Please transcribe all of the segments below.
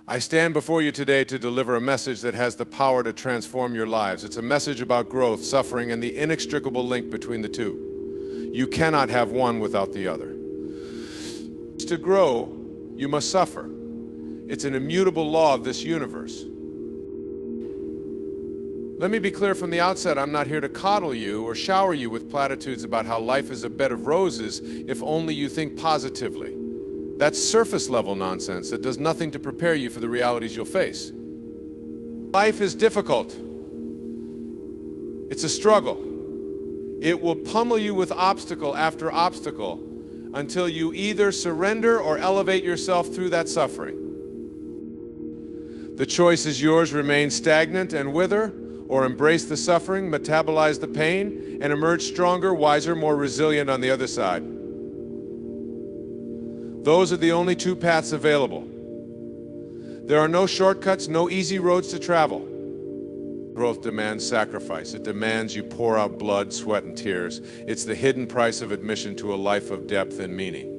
I stand before you today to deliver a message that has the power to transform your lives. It's a message about growth, suffering, and the inextricable link between the two. You cannot have one without the other. To grow, you must suffer. It's an immutable law of this universe. Let me be clear from the outset, I'm not here to coddle you or shower you with platitudes about how life is a bed of roses if only you think positively. That's surface level nonsense that does nothing to prepare you for the realities you'll face. Life is difficult. It's a struggle. It will pummel you with obstacle after obstacle until you either surrender or elevate yourself through that suffering. The choice is yours: remain stagnant and wither, or embrace the suffering, metabolize the pain, and emerge stronger, wiser, more resilient on the other side. Those are the only two paths available. There are no shortcuts, no easy roads to travel. Growth demands sacrifice. It demands you pour out blood, sweat, and tears. It's the hidden price of admission to a life of depth and meaning.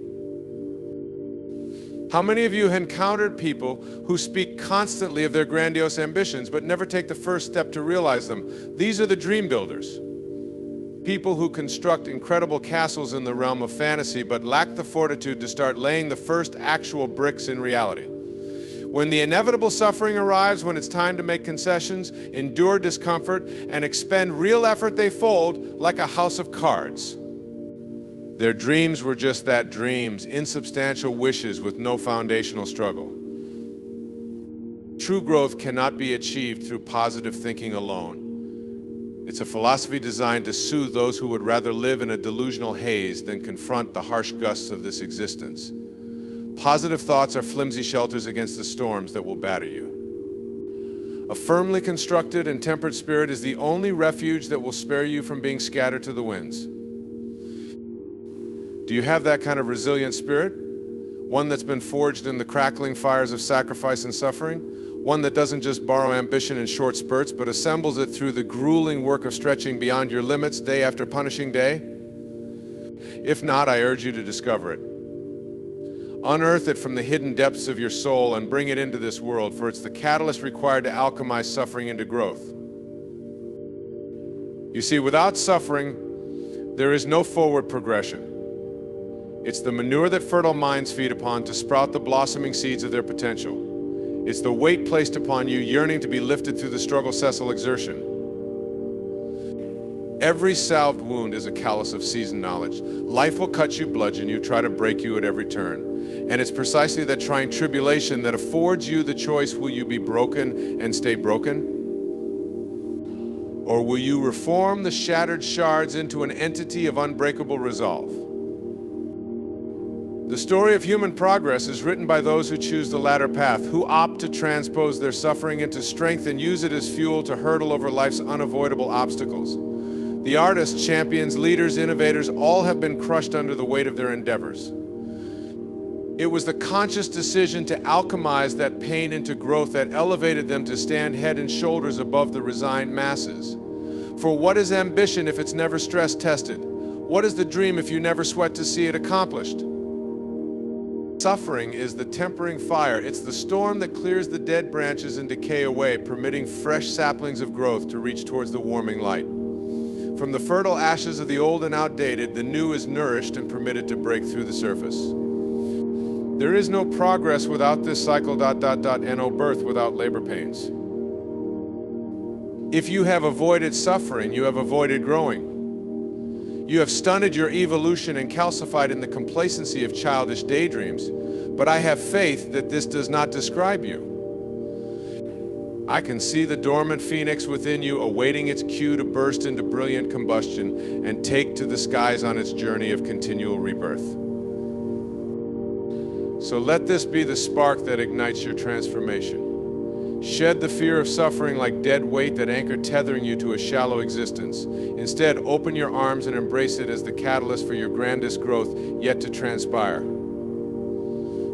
How many of you have encountered people who speak constantly of their grandiose ambitions but never take the first step to realize them? These are the dream builders. People who construct incredible castles in the realm of fantasy but lack the fortitude to start laying the first actual bricks in reality. When the inevitable suffering arrives, when it's time to make concessions, endure discomfort, and expend real effort, they fold like a house of cards. Their dreams were just that, dreams, insubstantial wishes with no foundational struggle. True growth cannot be achieved through positive thinking alone. It's a philosophy designed to soothe those who would rather live in a delusional haze than confront the harsh gusts of this existence. Positive thoughts are flimsy shelters against the storms that will batter you. A firmly constructed and tempered spirit is the only refuge that will spare you from being scattered to the winds. Do you have that kind of resilient spirit? One that's been forged in the crackling fires of sacrifice and suffering? One that doesn't just borrow ambition in short spurts, but assembles it through the grueling work of stretching beyond your limits day after punishing day? If not, I urge you to discover it. Unearth it from the hidden depths of your soul and bring it into this world, for it's the catalyst required to alchemize suffering into growth. You see, without suffering, there is no forward progression. It's the manure that fertile minds feed upon to sprout the blossoming seeds of their potential. It's the weight placed upon you, yearning to be lifted through the struggle cessile exertion. Every salved wound is a callus of seasoned knowledge. Life will cut you, bludgeon you, try to break you at every turn. And it's precisely that trying tribulation that affords you the choice: will you be broken and stay broken? Or will you reform the shattered shards into an entity of unbreakable resolve? The story of human progress is written by those who choose the latter path, who opt to transpose their suffering into strength and use it as fuel to hurdle over life's unavoidable obstacles. The artists, champions, leaders, innovators, all have been crushed under the weight of their endeavors. It was the conscious decision to alchemize that pain into growth that elevated them to stand head and shoulders above the resigned masses. For what is ambition if it's never stress tested? What is the dream if you never sweat to see it accomplished? Suffering is the tempering fire. It's the storm that clears the dead branches and decay away, permitting fresh saplings of growth to reach towards the warming light. From the fertile ashes of the old and outdated, the new is nourished and permitted to break through the surface. There is no progress without this cycle, and no birth without labor pains. If you have avoided suffering, you have avoided growing. You have stunted your evolution and calcified in the complacency of childish daydreams, but I have faith that this does not describe you. I can see the dormant phoenix within you awaiting its cue to burst into brilliant combustion and take to the skies on its journey of continual rebirth. So let this be the spark that ignites your transformation. Shed the fear of suffering like dead weight that anchor tethering you to a shallow existence. Instead, open your arms and embrace it as the catalyst for your grandest growth yet to transpire.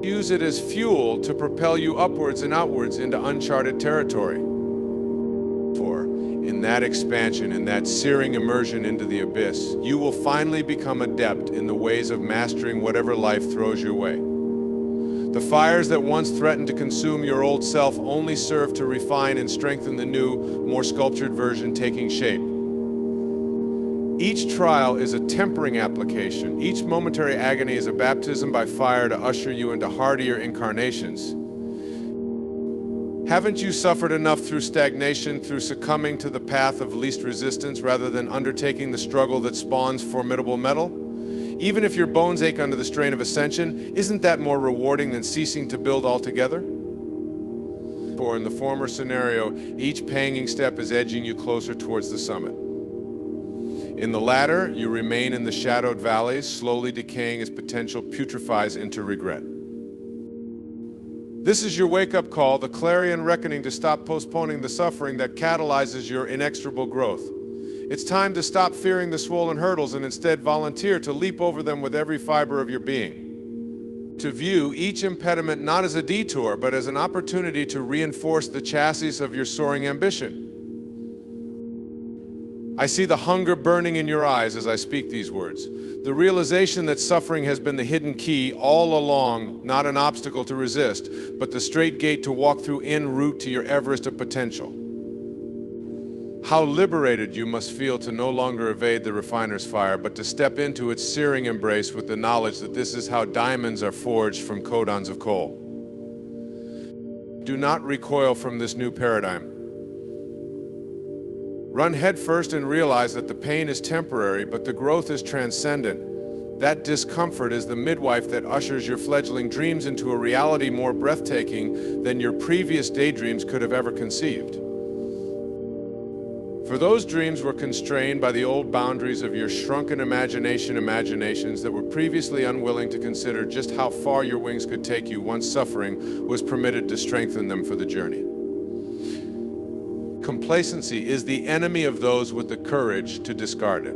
Use it as fuel to propel you upwards and outwards into uncharted territory. For in that expansion, in that searing immersion into the abyss, you will finally become adept in the ways of mastering whatever life throws your way. The fires that once threatened to consume your old self only serve to refine and strengthen the new, more sculptured version taking shape. Each trial is a tempering application. Each momentary agony is a baptism by fire to usher you into hardier incarnations. Haven't you suffered enough through stagnation, through succumbing to the path of least resistance rather than undertaking the struggle that spawns formidable metal? Even if your bones ache under the strain of ascension, isn't that more rewarding than ceasing to build altogether? For in the former scenario, each panging step is edging you closer towards the summit. In the latter, you remain in the shadowed valleys, slowly decaying as potential putrefies into regret. This is your wake-up call, the clarion reckoning to stop postponing the suffering that catalyzes your inexorable growth. It's time to stop fearing the swollen hurdles and instead volunteer to leap over them with every fiber of your being. To view each impediment not as a detour, but as an opportunity to reinforce the chassis of your soaring ambition. I see the hunger burning in your eyes as I speak these words. The realization that suffering has been the hidden key all along, not an obstacle to resist, but the straight gate to walk through en route to your Everest of potential. How liberated you must feel to no longer evade the refiner's fire, but to step into its searing embrace with the knowledge that this is how diamonds are forged from codons of coal. Do not recoil from this new paradigm. Run headfirst and realize that the pain is temporary, but the growth is transcendent. That discomfort is the midwife that ushers your fledgling dreams into a reality more breathtaking than your previous daydreams could have ever conceived. For those dreams were constrained by the old boundaries of your shrunken imaginations that were previously unwilling to consider just how far your wings could take you once suffering was permitted to strengthen them for the journey. Complacency is the enemy of those with the courage to discard it.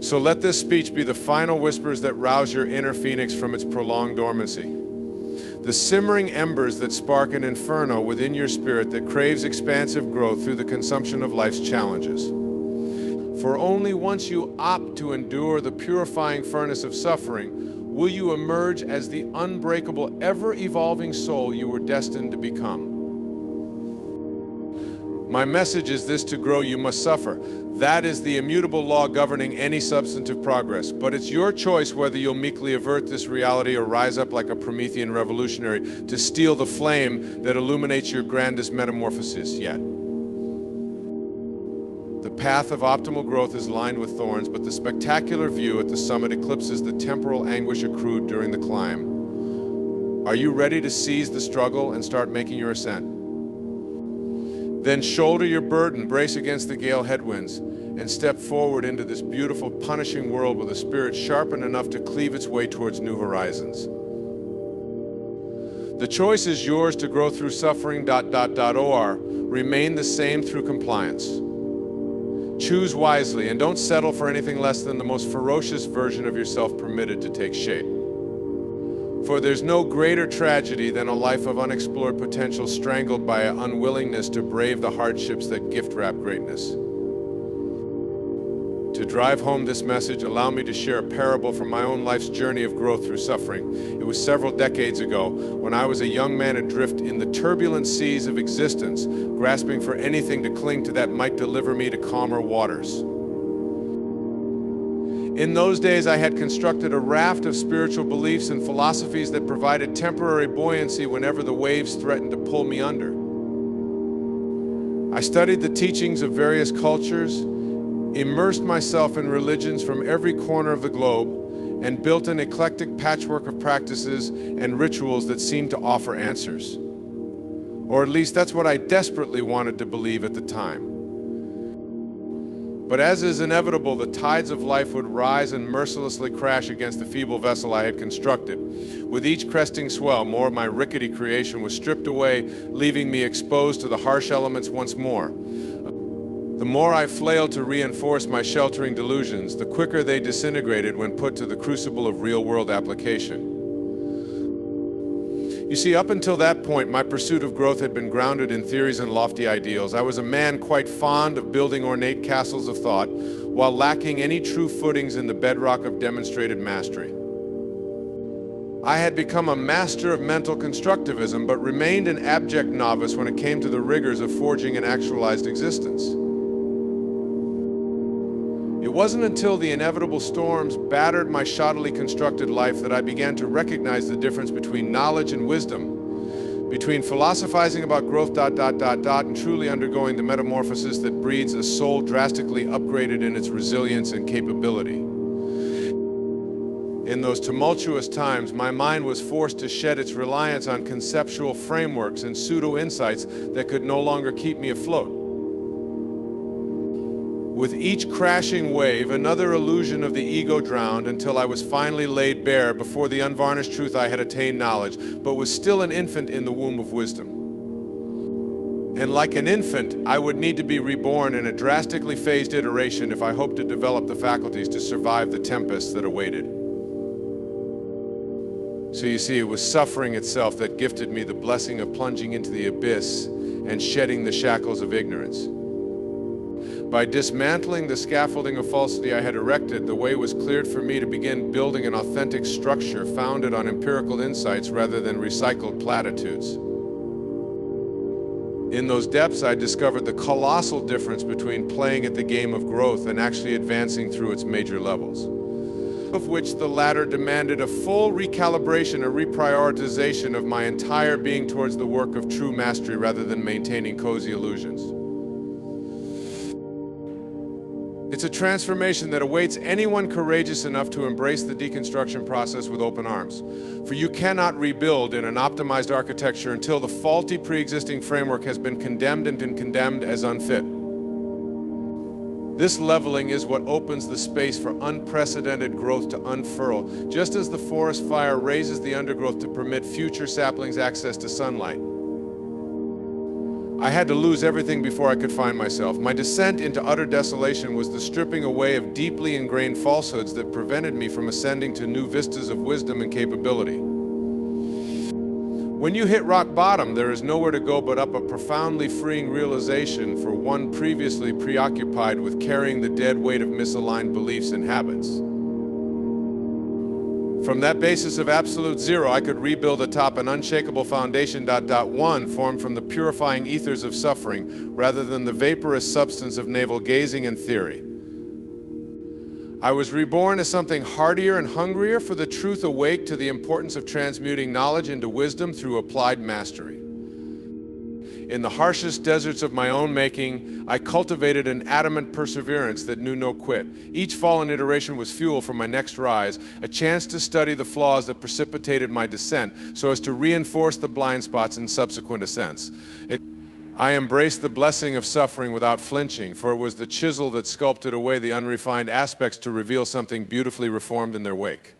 So let this speech be the final whispers that rouse your inner phoenix from its prolonged dormancy. The simmering embers that spark an inferno within your spirit that craves expansive growth through the consumption of life's challenges. For only once you opt to endure the purifying furnace of suffering will you emerge as the unbreakable, ever-evolving soul you were destined to become. My message is this: to grow you must suffer. That is the immutable law governing any substantive progress. But it's your choice whether you'll meekly avert this reality or rise up like a Promethean revolutionary to steal the flame that illuminates your grandest metamorphosis yet. The path of optimal growth is lined with thorns, but the spectacular view at the summit eclipses the temporal anguish accrued during the climb. Are you ready to seize the struggle and start making your ascent? Then shoulder your burden, brace against the gale headwinds, and step forward into this beautiful, punishing world with a spirit sharpened enough to cleave its way towards new horizons. The choice is yours to grow through suffering, or remain the same through compliance. Choose wisely and don't settle for anything less than the most ferocious version of yourself permitted to take shape. For there's no greater tragedy than a life of unexplored potential strangled by an unwillingness to brave the hardships that gift-wrap greatness. To drive home this message, allow me to share a parable from my own life's journey of growth through suffering. It was several decades ago when I was a young man adrift in the turbulent seas of existence, grasping for anything to cling to that might deliver me to calmer waters. In those days, I had constructed a raft of spiritual beliefs and philosophies that provided temporary buoyancy whenever the waves threatened to pull me under. I studied the teachings of various cultures, immersed myself in religions from every corner of the globe, and built an eclectic patchwork of practices and rituals that seemed to offer answers. Or at least that's what I desperately wanted to believe at the time. But as is inevitable, the tides of life would rise and mercilessly crash against the feeble vessel I had constructed. With each cresting swell, more of my rickety creation was stripped away, leaving me exposed to the harsh elements once more. The more I flailed to reinforce my sheltering delusions, the quicker they disintegrated when put to the crucible of real-world application. You see, up until that point, my pursuit of growth had been grounded in theories and lofty ideals. I was a man quite fond of building ornate castles of thought, while lacking any true footings in the bedrock of demonstrated mastery. I had become a master of mental constructivism, but remained an abject novice when it came to the rigors of forging an actualized existence. It wasn't until the inevitable storms battered my shoddily constructed life that I began to recognize the difference between knowledge and wisdom, between philosophizing about growth ... and truly undergoing the metamorphosis that breeds a soul drastically upgraded in its resilience and capability. In those tumultuous times, my mind was forced to shed its reliance on conceptual frameworks and pseudo-insights that could no longer keep me afloat. With each crashing wave, another illusion of the ego drowned until I was finally laid bare before the unvarnished truth I had attained knowledge, but was still an infant in the womb of wisdom. And like an infant, I would need to be reborn in a drastically phased iteration if I hoped to develop the faculties to survive the tempests that awaited. So you see, it was suffering itself that gifted me the blessing of plunging into the abyss and shedding the shackles of ignorance. By dismantling the scaffolding of falsity I had erected, the way was cleared for me to begin building an authentic structure founded on empirical insights rather than recycled platitudes. In those depths, I discovered the colossal difference between playing at the game of growth and actually advancing through its major levels, of which the latter demanded a full recalibration, a reprioritization of my entire being towards the work of true mastery rather than maintaining cozy illusions. It's a transformation that awaits anyone courageous enough to embrace the deconstruction process with open arms. For you cannot rebuild in an optimized architecture until the faulty pre-existing framework has been condemned and been condemned as unfit. This leveling is what opens the space for unprecedented growth to unfurl, just as the forest fire raises the undergrowth to permit future saplings access to sunlight. I had to lose everything before I could find myself. My descent into utter desolation was the stripping away of deeply ingrained falsehoods that prevented me from ascending to new vistas of wisdom and capability. When you hit rock bottom, there is nowhere to go but up a profoundly freeing realization for one previously preoccupied with carrying the dead weight of misaligned beliefs and habits. From that basis of absolute zero, I could rebuild atop an unshakable foundation ... one formed from the purifying ethers of suffering rather than the vaporous substance of navel-gazing and theory. I was reborn as something hardier and hungrier for the truth, awake to the importance of transmuting knowledge into wisdom through applied mastery. In the harshest deserts of my own making, I cultivated an adamant perseverance that knew no quit. Each fallen iteration was fuel for my next rise, a chance to study the flaws that precipitated my descent so as to reinforce the blind spots in subsequent ascents. I embraced the blessing of suffering without flinching, for it was the chisel that sculpted away the unrefined aspects to reveal something beautifully reformed in their wake.